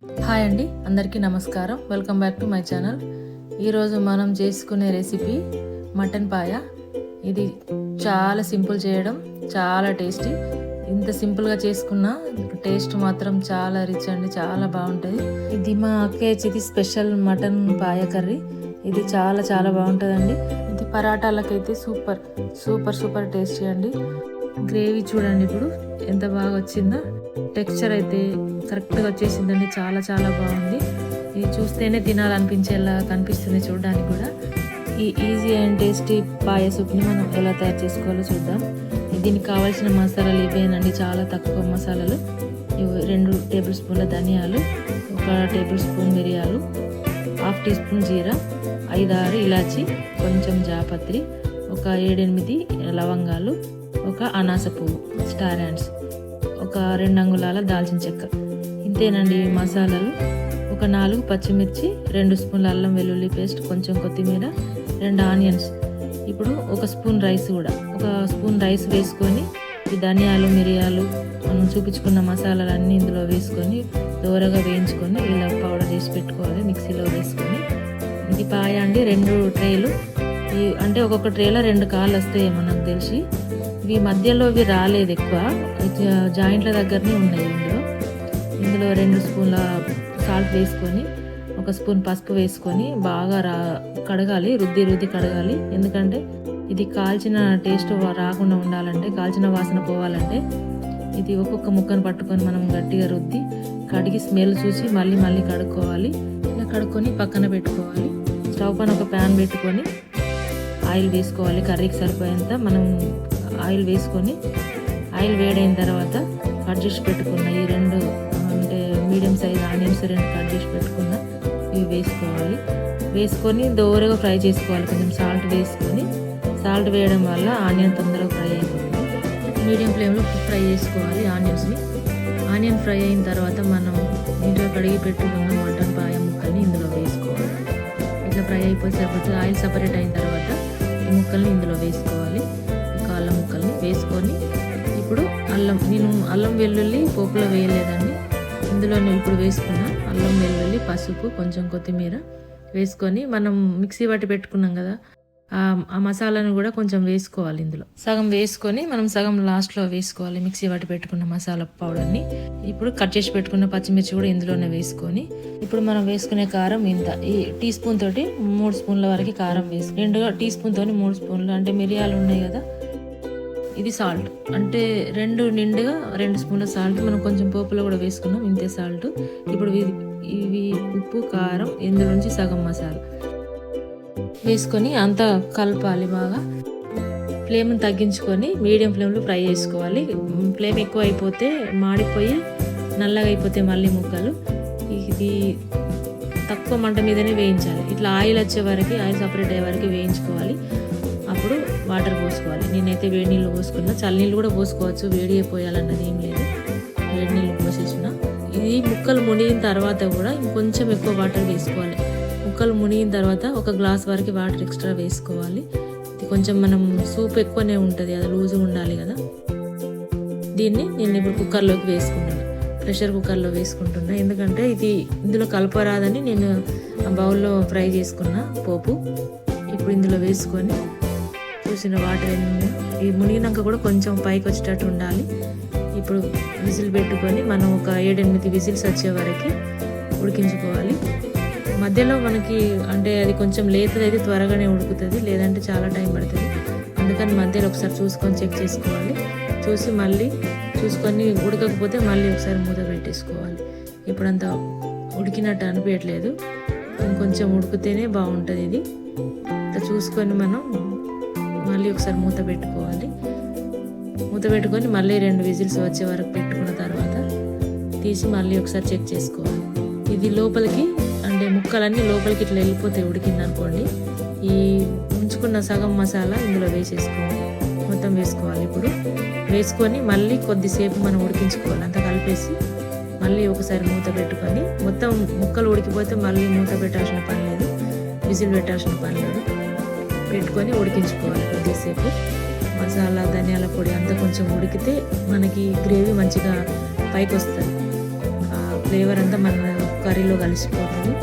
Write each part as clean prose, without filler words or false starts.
Hi అండి, అందరికీ నమస్కారం. Welcome back to my channel. ఈరోజు మనం చేసుకునే రెసిపీ మటన్ పాయ. ఇది చాలా సింపుల్ చేయడం, చాలా టేస్టీ. ఇంత సింపుల్గా చేసుకున్న టేస్ట్ మాత్రం చాలా రిచ్ అండి, చాలా బాగుంటుంది. ఇది మా అక్కయ్య స్పెషల్ మటన్ పాయ కర్రీ. ఇది చాలా చాలా బాగుంటుందండి. ఇది పరాటాలకైతే సూపర్ సూపర్ సూపర్ టేస్టీ అండి. గ్రేవీ చూడండి ఇప్పుడు ఎంత బాగా వచ్చిందో. టెక్స్చర్ అయితే కరెక్ట్గా వచ్చేసిందండి, చాలా చాలా బాగుంది. ఇది చూస్తేనే తినాలనిపించేలా కనిపిస్తుంది చూడడానికి కూడా. ఈ ఈజీ అండ్ టేస్టీ పాయ సూప్ని మనం ఎలా తయారు చేసుకోవాలో చూద్దాం. దీనికి కావాల్సిన మసాలాలు ఇవేనండి, చాలా తక్కువ మసాలాలు. 2 టేబుల్ స్పూన్ల ధనియాలు, 1 టేబుల్ స్పూన్ మిరియాలు, 1/2 టీ స్పూన్ జీరా, 5-6 ఇలాచి, కొంచెం జాపత్రి, ఒక 7-8 లవంగాలు, ఒక అనాస పువ్వు స్టార్ హ్యాండ్స్, ఒక 2 అంగుళాల దాల్చిన చెక్క. ఇంతేనండి ఈ మసాలాలు. ఒక 4 పచ్చిమిర్చి, 2 స్పూన్ల అల్లం వెల్లుల్లి పేస్ట్, కొంచెం కొత్తిమీర, 2 ఆనియన్స్. ఇప్పుడు 1 స్పూన్ రైస్ కూడా, 1 స్పూన్ రైస్ వేసుకొని ఈ ధనియాలు మిరియాలు మనం చూపించుకున్న మసాలాలన్నీ ఇందులో వేసుకొని దోరగా వేయించుకొని ఇలా పౌడర్ చేసి పెట్టుకోవాలి. మిక్సీలో వేసుకొని ఇది పాయ అండి. 2 ట్రేలు, అంటే ఒక్కొక్క ట్రేలో 2 కాళ్ళు వస్తాయేమో నాకు తెలిసి. ఇవి మధ్యలో ఇవి రాలేదు, ఎక్కువ జాయింట్ల దగ్గరనే ఉన్నాయి. ఇందులో 2 స్పూన్ల సాల్ట్ వేసుకొని, 1 స్పూన్ పసుపు వేసుకొని బాగా కడగాలి, రుద్ది కడగాలి. ఎందుకంటే ఇది కాల్చిన టేస్ట్ రాకుండా ఉండాలంటే, కాల్చిన వాసన పోవాలంటే ఇది ఒక్కొక్క ముక్కను పట్టుకొని మనం గట్టిగా రుద్ది కడిగి స్మెల్ చూసి మళ్ళీ కడుక్కోవాలి. ఇలా కడుక్కొని పక్కన పెట్టుకోవాలి. స్టవ్ పైన ఒక ప్యాన్ పెట్టుకొని ఆయిల్ వేసుకోవాలి. కర్రీకి సరిపోయేంత మనం ఆయిల్ వేసుకొని, ఆయిల్ వేడైన తర్వాత కట్ చేసి పెట్టుకున్న ఈ 2 అంటే మీడియం సైజ్ ఆనియన్స్ 2 కట్ చేసి పెట్టుకున్న ఇవి వేసుకోవాలి. వేసుకొని దోరగా ఫ్రై చేసుకోవాలి. కొంచెం సాల్ట్ వేసుకొని, సాల్ట్ వేయడం వల్ల ఆనియన్ తొందరగా ఫ్రై అయిపోతుంది. మీడియం ఫ్లేమ్లో ఫ్రై చేసుకోవాలి ఆనియన్స్ని. ఆనియన్ ఫ్రై అయిన తర్వాత మనం నీట్గా కడిగి పెట్టుకున్న మటన్ పాయ ముక్కల్ని ఇందులో వేసుకోవాలి. ఇట్లా ఫ్రై అయిపోతే సరిపోతుంది. ఆయిల్ సపరేట్ అయిన తర్వాత ఈ ముక్కల్ని ఇందులో వేసుకోవాలి. అల్లం ముక్కల్ని వేసుకొని, ఇప్పుడు నేను అల్లం వెల్లుల్లి పోపులో వేయలేదండి, ఇందులో ఇప్పుడు వేసుకున్న అల్లం వెల్లుల్లి, పసుపు, కొంచెం కొత్తిమీర వేసుకొని మనం మిక్సీ పట్టి పెట్టుకున్నాం కదా, ఆ మసాలాను కూడా కొంచెం వేసుకోవాలి. ఇందులో సగం వేసుకొని మనం సగం లాస్ట్లో వేసుకోవాలి మిక్సీ పట్టి పెట్టుకున్న మసాలా పౌడర్ని. ఇప్పుడు కట్ చేసి పెట్టుకున్న పచ్చిమిర్చి కూడా ఇందులోనే వేసుకొని, ఇప్పుడు మనం వేసుకునే కారం ఇంత, ఈ టీ స్పూన్ తోటి 3 స్పూన్ల వరకు కారం వేసి, 2 టీ స్పూన్ తోటి 3 స్పూన్లు, అంటే మిరియాలు ఉన్నాయి కదా. ఇది సాల్ట్, అంటే 2 నిండుగా 2 స్పూన్ల సాల్ట్. మనం కొంచెం పోపులో కూడా వేసుకున్నాం, ఇంతే సాల్ట్. ఇప్పుడు ఇవి ఉప్పు, కారం, ఇందులోంచి సగం మసాలా వేసుకొని అంతా కలపాలి బాగా. ఫ్లేమ్ తగ్గించుకొని మీడియం ఫ్లేమ్లో ఫ్రై చేసుకోవాలి. ఫ్లేమ్ ఎక్కువ అయిపోతే మాడిపోయి నల్లగా అయిపోతే మళ్ళీ ముక్కలు. ఇది తక్కువ మంట మీదనే వేయించాలి. ఇట్లా ఆయిల్ వచ్చే వరకు, ఆయిల్ సపరేట్ అయ్యే వరకు వేయించుకోవాలి. అప్పుడు వాటర్ పోసుకోవాలి. నేనైతే వేడి నీళ్ళు పోసుకున్నా, చల్లనీళ్ళు కూడా పోసుకోవచ్చు, వేడి అయిపోయాలన్నది ఏం లేదు. వేడి నీళ్ళు పోసేసిన ఇది ముక్కలు మునిగిన తర్వాత కూడా ఇంకొంచెం ఎక్కువ వాటర్ వేసుకోవాలి. ముక్కలు మునిగిన తర్వాత 1 గ్లాస్ వరకు వాటర్ ఎక్స్ట్రా వేసుకోవాలి. ఇది కొంచెం మనం సూప్ ఎక్కువనే ఉంటుంది, అది లూజ్గా ఉండాలి కదా. దీన్ని నేను ఇప్పుడు కుక్కర్లోకి వేసుకుంటున్నాను, ప్రెషర్ కుక్కర్లో వేసుకుంటున్నా. ఎందుకంటే ఇది ఇందులో కలపరాదని నేను బౌల్లో ఫ్రై చేసుకున్న పోపు ఇప్పుడు ఇందులో వేసుకొని, చూసిన వాటర్ ఈ మునిగినాక కూడా కొంచెం పైకి వచ్చేటట్టు ఉండాలి. ఇప్పుడు విజిల్ పెట్టుకొని మనం ఒక 7-8 విజిల్స్ వచ్చే వరకు ఉడికించుకోవాలి. మధ్యలో మనకి అంటే అది కొంచెం లేతదైతే త్వరగానే ఉడుకుతుంది, లేదంటే చాలా టైం పడుతుంది. అందుకని మధ్యలో ఒకసారి చూసుకొని చెక్ చేసుకోవాలి. చూసి మళ్ళీ చూసుకొని ఉడకకపోతే మళ్ళీ ఒకసారి మూత పెట్టేసుకోవాలి. ఇప్పుడంతా ఉడికినట్టు అనిపించట్లేదు, ఇంకొంచెం ఉడికితేనే బాగుంటుంది. ఇది చూసుకొని మనం మళ్ళీ ఒకసారి మూత పెట్టుకోవాలి. మూత పెట్టుకొని మళ్ళీ 2 విజిల్స్ వచ్చే వరకు పెట్టుకున్న తర్వాత తీసి మళ్ళీ ఒకసారి చెక్ చేసుకోవాలి. ఇది లోపలికి, అంటే ముక్కలన్నీ లోపలికి ఇట్లా వెళ్ళిపోతాయి ఉడికింది అనుకోండి. ఈ ఉంచుకున్న సగం మసాలా ఇందులో వేసేసుకోవాలి, మొత్తం వేసుకోవాలి. ఇప్పుడు వేసుకొని మళ్ళీ కొద్దిసేపు మనం ఉడికించుకోవాలి. అంతా కలిపేసి మళ్ళీ ఒకసారి మూత పెట్టుకొని, మొత్తం ముక్కలు ఉడికిపోతే మళ్ళీ మూత పెట్టాల్సిన పని లేదు, విజిల్ పెట్టాల్సిన పని లేదు. పెట్టుకొని ఉడికించుకోవాలి కొద్దిసేపు. మసాలా ధనియాల పొడి అంతా కొంచెం ఉడికితే మనకి గ్రేవీ మంచిగా పైకి వస్తుంది. ఆ ఫ్లేవర్ అంతా మన కర్రీలో కలిసిపోతుంది.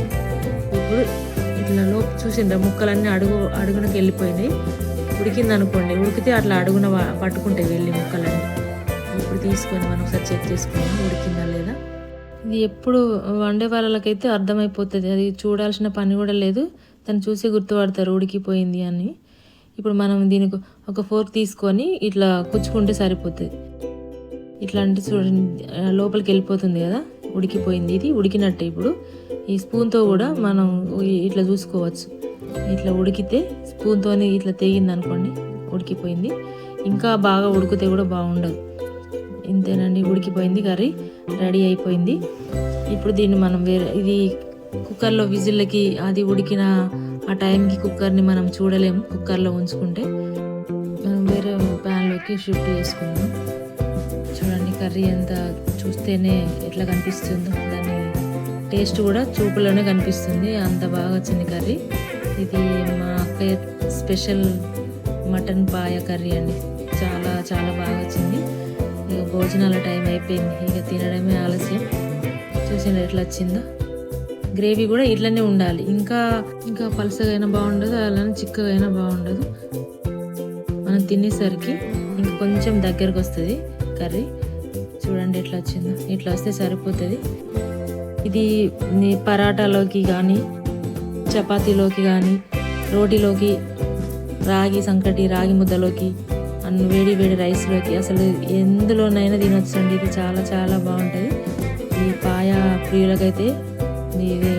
ఇప్పుడు ఇట్లా చూసిండ్రా ముక్కలన్నీ అడుగునకి వెళ్ళిపోయినాయి. ఉడికింది అనుకోండి, ఉడికితే అట్లా అడుగున పట్టుకుంటాయి వెళ్ళి ముక్కలన్నీ. ఇప్పుడు తీసుకొని మనం ఒకసారి చెక్ చేసుకున్నాం ఉడికిందా లేదా. ఇది ఎప్పుడు వండే వాళ్ళకైతే అర్థమైపోతుంది, అది చూడాల్సిన పని కూడా లేదు, తను చూసి గుర్తుపడతారు ఉడికిపోయింది అని. ఇప్పుడు మనం దీనికి ఒక ఫోర్క్ తీసుకొని ఇట్లా కుచ్చుకుంటే సరిపోతుంది. ఇట్లా అంటే చూడండి లోపలికి వెళ్ళిపోతుంది కదా, ఉడికిపోయింది. ఇది ఉడికినట్టే. ఇప్పుడు ఈ స్పూన్తో కూడా మనం ఇట్లా చూసుకోవచ్చు. ఇట్లా ఉడికితే స్పూన్తో ఇట్లా తెగింది అనుకోండి, ఉడికిపోయింది. ఇంకా బాగా ఉడికితే కూడా బాగుండదు. ఇంతేనండి, ఉడికిపోయింది, కర్రీ రెడీ అయిపోయింది. ఇప్పుడు దీన్ని మనం ఇది కుక్కర్లో విజిల్లకి అది ఉడికిన ఆ టైంకి కుక్కర్ని మనం చూడలేము. కుక్కర్లో ఉంచుకుంటే మనం వేరే ప్యాన్లోకి షిఫ్ట్ చేసుకుందాం. చూడండి కర్రీ ఎంత చూస్తేనే ఎట్లా కనిపిస్తుందో, దాని టేస్ట్ కూడా చూపులోనే కనిపిస్తుంది, అంత బాగా వచ్చింది కర్రీ. ఇది మా అక్కయ్య స్పెషల్ మటన్ పాయ కర్రీ అండి. చాలా చాలా బాగా వచ్చింది. ఇక భోజనాల టైం అయిపోయింది, ఇక తినడమే ఆలస్యం. చూసిన ఎట్లా వచ్చిందో. గ్రేవీ కూడా ఇట్లనే ఉండాలి, ఇంకా ఇంకా పలసగా అయినా బాగుండదు, అలానే చిక్కగా అయినా బాగుండదు. మనం తినేసరికి ఇంకా కొంచెం దగ్గరకు వస్తుంది కర్రీ. చూడండి ఎట్లా వచ్చిందో, ఇట్లా వస్తే సరిపోతుంది. ఇది పరాటాలోకి కానీ, చపాతీలోకి కానీ, రోటీలోకి, రాగి సంకటి రాగి ముద్దలోకి, వేడి వేడి రైస్లోకి, అసలు ఎందులోనైనా తినొచ్చండి. ఇది చాలా చాలా బాగుంటుంది. ఈ పాయ ప్రియులకైతే ఇది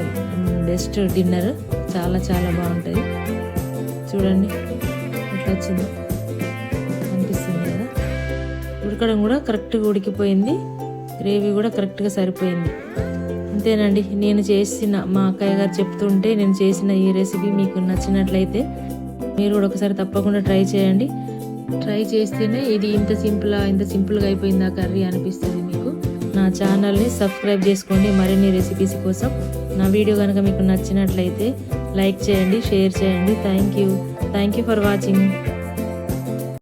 బెస్ట్ డిన్నర్, చాలా చాలా బాగుంటుంది. చూడండి ఎట్లా వచ్చిందో, అనిపిస్తుంది కదా. ఉడకడం కూడా కరెక్ట్గా ఉడికిపోయింది, గ్రేవీ కూడా కరెక్ట్గా సరిపోయింది. అంతేనండి, నేను చేసిన మా అక్కయ్య గారు చెప్తుంటే నేను చేసిన ఈ రెసిపీ మీకు నచ్చినట్లయితే మీరు కూడా ఒకసారి తప్పకుండా ట్రై చేయండి. ట్రై చేస్తేనే ఇది ఇంత సింపుల్గా అయిపోయింది ఆ కర్రీ అనిపిస్తుంది మీకు. నా ఛానల్ని సబ్స్క్రైబ్ చేసుకోండి మరిన్ని రెసిపీస్ కోసం. నా వీడియో కనుక మీకు నచ్చినట్లయితే లైక్ చేయండి, షేర్ చేయండి. Thank you for watching.